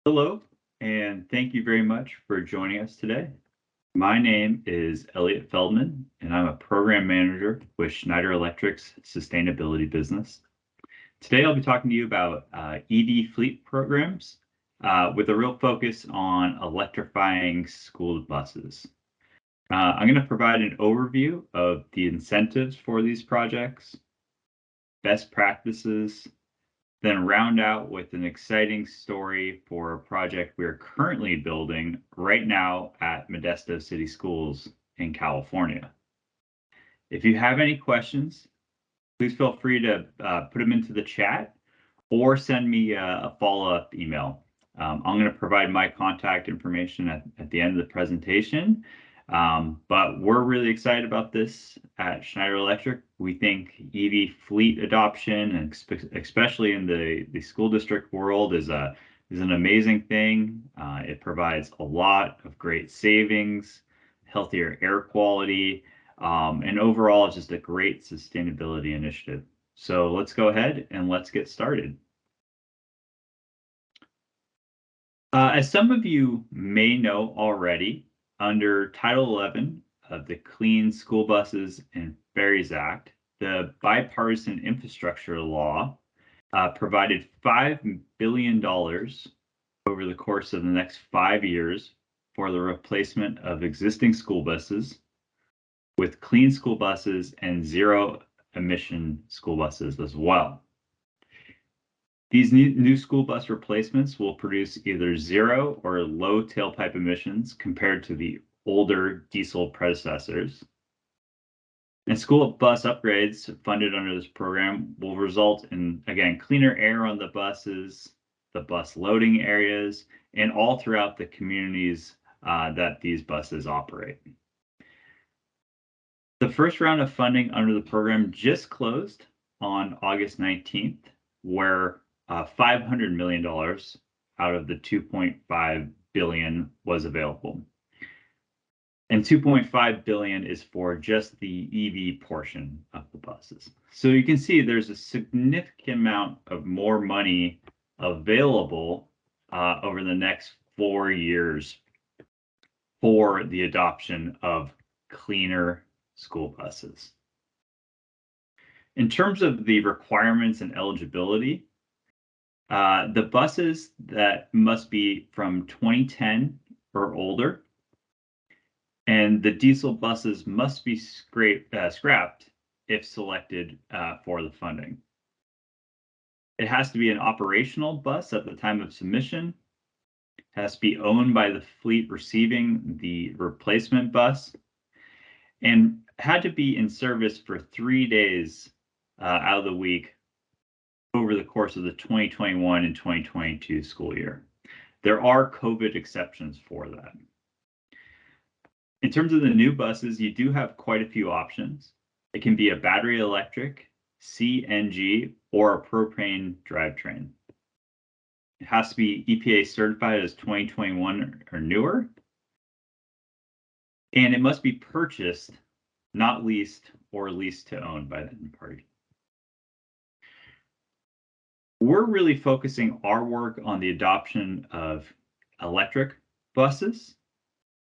Hello, and thank you very much for joining us today. My name is Elliott Feldman, and I'm a program manager with Schneider Electric's sustainability business. Today, I'll be talking to you about EV fleet programs with a real focus on electrifying school buses. I'm going to provide an overview of the incentives for these projects, best practices, then round out with an exciting story for a project we are currently building right now at Modesto City Schools in California. If you have any questions, please feel free to put them into the chat or send me a follow-up email. I'm going to provide my contact information at the end of the presentation. But we're really excited about this at Schneider Electric. We think EV fleet adoption, and especially in the school district world, is an amazing thing. It provides a lot of great savings, healthier air quality, and overall, it's just a great sustainability initiative. So let's go ahead and let's get started. As some of you may know already, under Title 11 of the Clean School Buses and Ferries Act, the bipartisan infrastructure law provided $5 billion over the course of the next 5 years for the replacement of existing school buses with clean school buses and zero emission school buses as well. These new school bus replacements will produce either zero or low tailpipe emissions compared to the older diesel predecessors. And school bus upgrades funded under this program will result in, again, cleaner air on the buses, the bus loading areas, and all throughout the communities that these buses operate. The first round of funding under the program just closed on August 19th, where $500 million out of the $2.5 billion was available. And $2.5 billion is for just the EV portion of the buses. So you can see there's a significant amount of more money available over the next 4 years for the adoption of cleaner school buses. In terms of the requirements and eligibility, the buses that must be from 2010 or older, and the diesel buses must be scrapped if selected for the funding. It has to be an operational bus at the time of submission. It has to be owned by the fleet receiving the replacement bus, and had to be in service for 3 days out of the week over the course of the 2021 and 2022 school year. There are COVID exceptions for that. In terms of the new buses, you do have quite a few options. It can be a battery electric, CNG, or a propane drivetrain. It has to be EPA certified as 2021 or newer. And it must be purchased, not leased or leased to own by the end party. We're really focusing our work on the adoption of electric buses.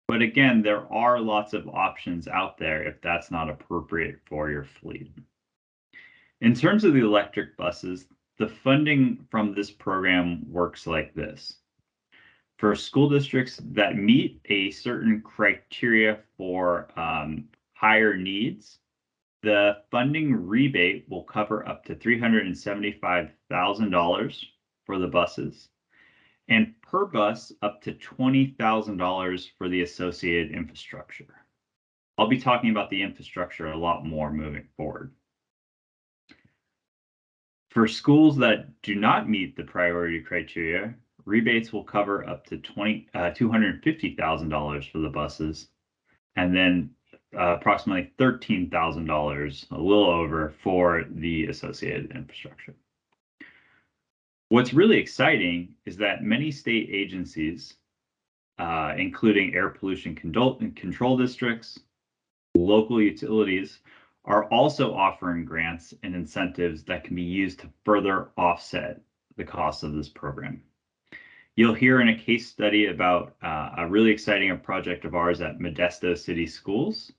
But again, there are lots of options out there if that's not appropriate for your fleet. In terms of the electric buses, the funding from this program works like this. For school districts that meet a certain criteria for higher needs, the funding rebate will cover up to $375,000 for the buses, and per bus up to $20,000 for the associated infrastructure. I'll be talking about the infrastructure a lot more moving forward. For schools that do not meet the priority criteria, rebates will cover up to $250,000 for the buses, and then approximately $13,000, a little over, for the associated infrastructure. What's really exciting is that many state agencies, including air pollution control districts, local utilities, are also offering grants and incentives that can be used to further offset the cost of this program. You'll hear in a case study about a really exciting project of ours at Modesto City Schools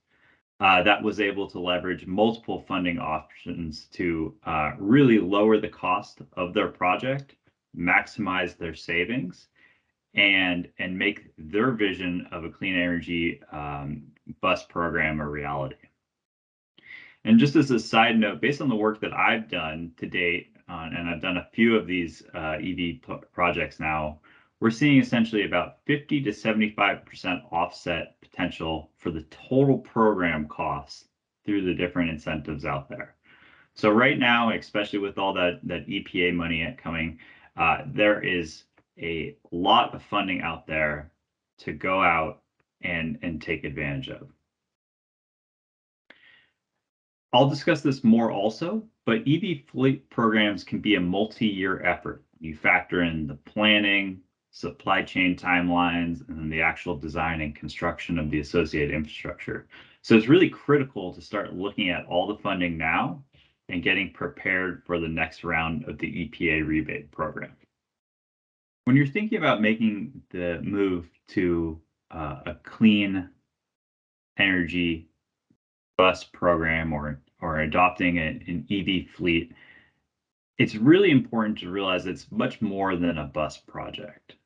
that was able to leverage multiple funding options to really lower the cost of their project, maximize their savings, and make their vision of a clean energy bus program a reality. And just as a side note, based on the work that I've done to date, and I've done a few of these EV projects now, we're seeing essentially about 50 to 75% offset potential for the total program costs through the different incentives out there. So right now, especially with all that EPA money coming, there is a lot of funding out there to go out and take advantage of. I'll discuss this more also, but EV fleet programs can be a multi-year effort. You factor in the planning, supply chain timelines, and then the actual design and construction of the associated infrastructure. So it's really critical to start looking at all the funding now and getting prepared for the next round of the EPA rebate program. When you're thinking about making the move to a clean energy bus program or adopting an EV fleet, it's really important to realize it's much more than a bus project.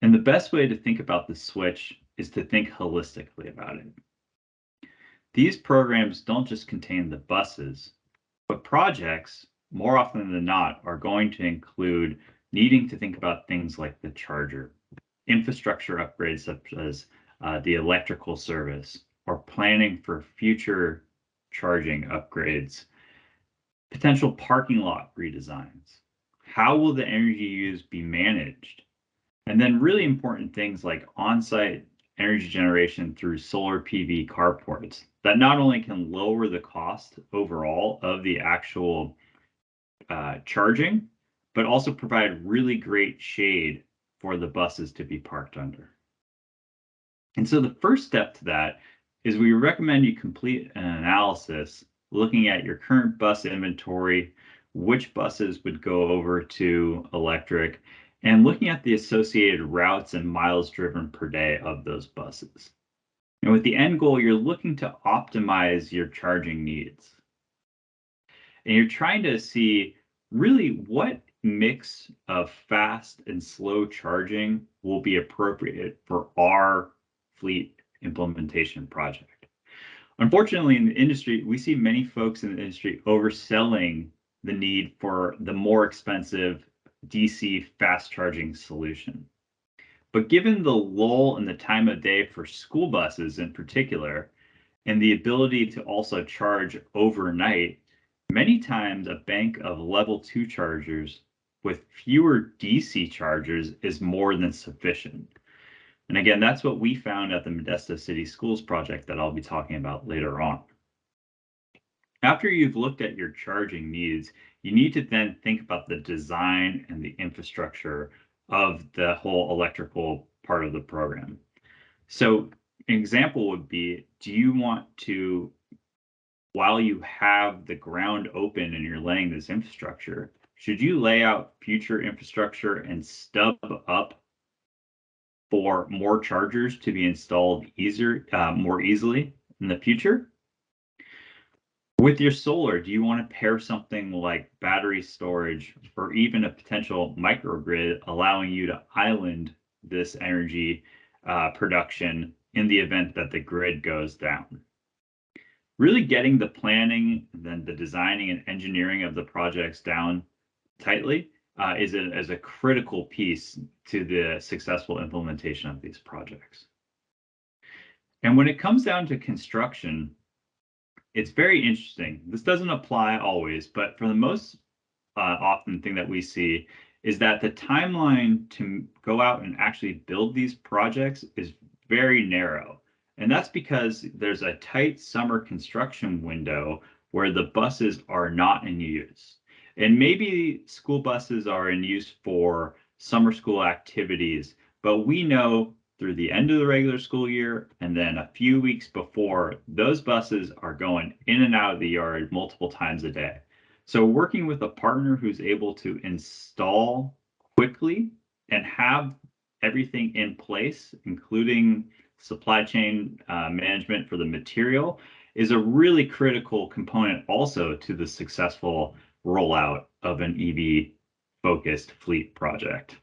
And the best way to think about the switch is to think holistically about it. These programs don't just contain the buses, but projects, more often than not, are going to include needing to think about things like the charger, infrastructure upgrades such as the electrical service, or planning for future charging upgrades, potential parking lot redesigns. How will the energy use be managed? And then really important things like on-site energy generation through solar PV carports that not only can lower the cost overall of the actual charging, but also provide really great shade for the buses to be parked under. And so the first step to that is we recommend you complete an analysis looking at your current bus inventory, which buses would go over to electric, and looking at the associated routes and miles driven per day of those buses. And with the end goal, you're looking to optimize your charging needs. And you're trying to see really what mix of fast and slow charging will be appropriate for our fleet implementation project. Unfortunately, in the industry, we see many folks in the industry overselling the need for the more expensive DC fast charging solution. But given the lull in the time of day for school buses in particular, and the ability to also charge overnight, many times a bank of level 2 chargers with fewer DC chargers is more than sufficient. And again, that's what we found at the Modesto City Schools project that I'll be talking about later on. After you've looked at your charging needs, you need to then think about the design and the infrastructure of the whole electrical part of the program. So an example would be, do you want to, while you have the ground open and you're laying this infrastructure, should you lay out future infrastructure and stub up for more chargers to be installed more easily in the future? With your solar, do you want to pair something like battery storage or even a potential microgrid allowing you to island this energy production in the event that the grid goes down? Really getting the planning, and then the designing and engineering of the projects down tightly is a critical piece to the successful implementation of these projects. And when it comes down to construction, it's very interesting. This doesn't apply always, but for the most often thing that we see is that the timeline to go out and actually build these projects is very narrow. And that's because there's a tight summer construction window where the buses are not in use. And maybe school buses are in use for summer school activities, but we know through the end of the regular school year and then a few weeks before, those buses are going in and out of the yard multiple times a day. So working with a partner who's able to install quickly and have everything in place, including supply chain management for the material, is a really critical component also to the successful rollout of an EV focused fleet project.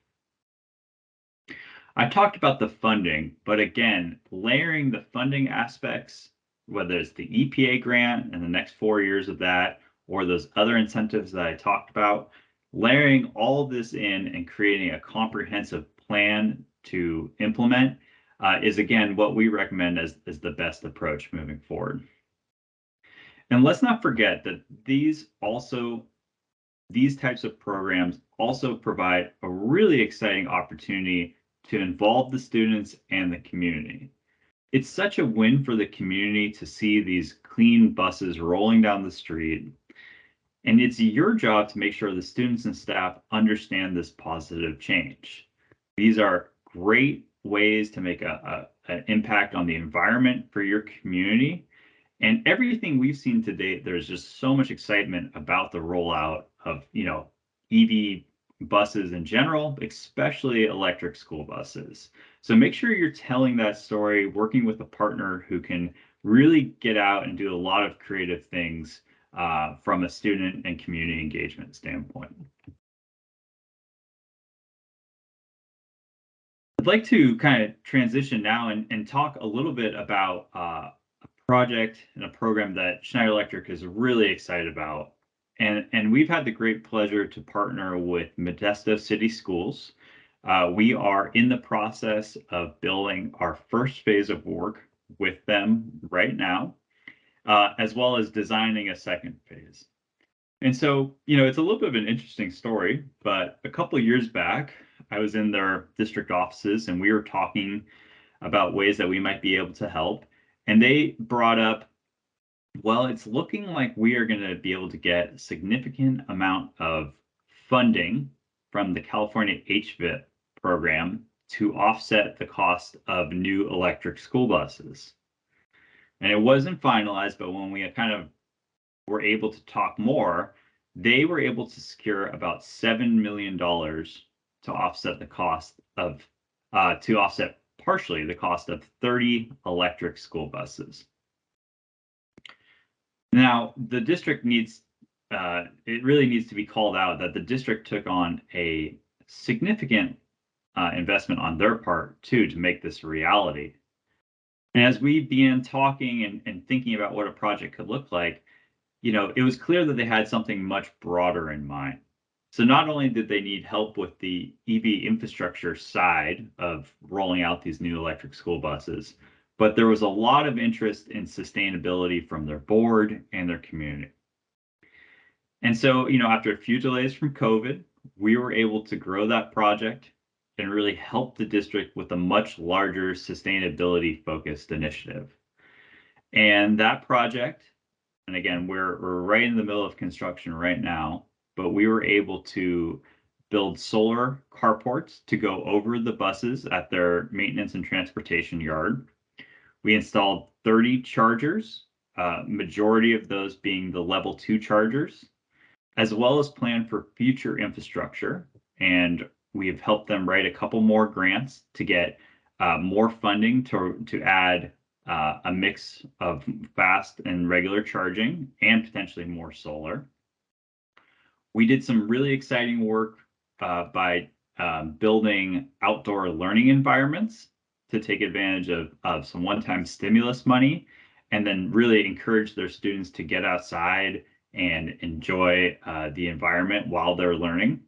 I talked about the funding, but again, layering the funding aspects, whether it's the EPA grant and the next 4 years of that, or those other incentives that I talked about, layering all of this in and creating a comprehensive plan to implement is again what we recommend as the best approach moving forward. And let's not forget that these types of programs also provide a really exciting opportunity to involve the students and the community. It's such a win for the community to see these clean buses rolling down the street. And it's your job to make sure the students and staff understand this positive change. These are great ways to make an impact on the environment for your community. And everything we've seen to date, there's just so much excitement about the rollout of, EV buses in general, especially electric school buses. So make sure you're telling that story, working with a partner who can really get out and do a lot of creative things from a student and community engagement standpoint. I'd like to kind of transition now and talk a little bit about a project and a program that Schneider Electric is really excited about. And we've had the great pleasure to partner with Modesto City Schools. We are in the process of building our first phase of work with them right now, as well as designing a second phase. And so, it's a little bit of an interesting story, but a couple of years back, I was in their district offices and we were talking about ways that we might be able to help. And they brought up, well, it's looking like we are going to be able to get a significant amount of funding from the California HVIP program to offset the cost of new electric school buses. And it wasn't finalized, but when we kind of were able to talk more, they were able to secure about $7 million to offset the cost of, to offset partially the cost of 30 electric school buses. Now, the district needs, it really needs to be called out that the district took on a significant investment on their part too to make this a reality. And as we began talking and thinking about what a project could look like, it was clear that they had something much broader in mind. So not only did they need help with the EV infrastructure side of rolling out these new electric school buses, but there was a lot of interest in sustainability from their board and their community. And so, after a few delays from COVID, we were able to grow that project and really help the district with a much larger sustainability focused initiative. And that project, and again, we're right in the middle of construction right now, but we were able to build solar carports to go over the buses at their maintenance and transportation yard. We installed 30 chargers, majority of those being the level 2 chargers, as well as plan for future infrastructure. And we've helped them write a couple more grants to get more funding to add a mix of fast and regular charging and potentially more solar. We did some really exciting work by building outdoor learning environments to take advantage of some one-time stimulus money, and then really encourage their students to get outside and enjoy the environment while they're learning,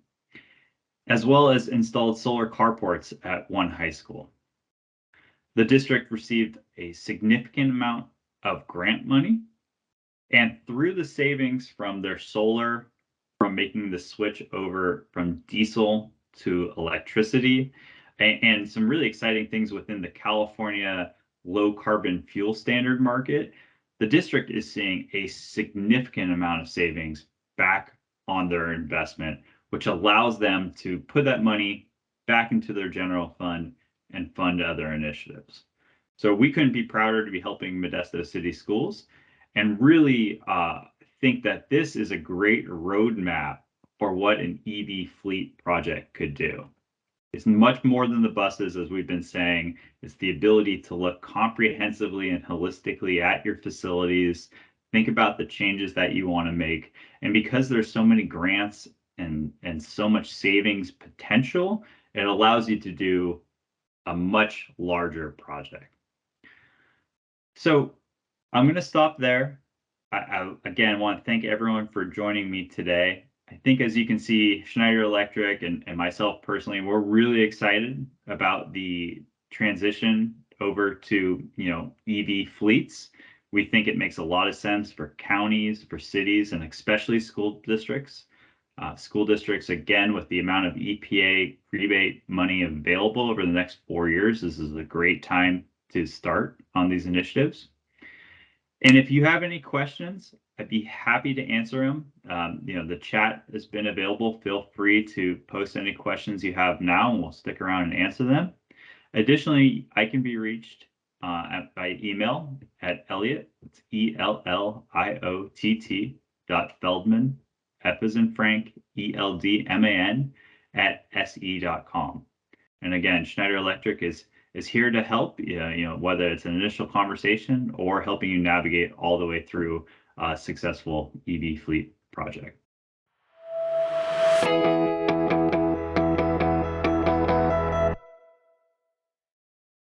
as well as installed solar carports at one high school. The district received a significant amount of grant money, and through the savings from their solar, from making the switch over from diesel to electricity, and some really exciting things within the California low carbon fuel standard market, the district is seeing a significant amount of savings back on their investment, which allows them to put that money back into their general fund and fund other initiatives. So we couldn't be prouder to be helping Modesto City Schools, and really think that this is a great roadmap for what an EV fleet project could do. It's much more than the buses, as we've been saying. It's the ability to look comprehensively and holistically at your facilities, think about the changes that you want to make. And because there's so many grants and so much savings potential, it allows you to do a much larger project. So I'm going to stop there. I again want to thank everyone for joining me today. I think, as you can see, Schneider Electric and myself personally, we're really excited about the transition over to EV fleets. We think it makes a lot of sense for counties, for cities, and especially school districts. School districts, again, with the amount of EPA rebate money available over the next 4 years, this is a great time to start on these initiatives. And if you have any questions, I'd be happy to answer them. The chat has been available. Feel free to post any questions you have now, and we'll stick around and answer them. Additionally, I can be reached by email at Elliott, it's ELLIOTT.Feldman, F as in Frank, ELDMAN, @SE.com. And again, Schneider Electric is here to help, whether it's an initial conversation or helping you navigate all the way through a successful EV fleet project.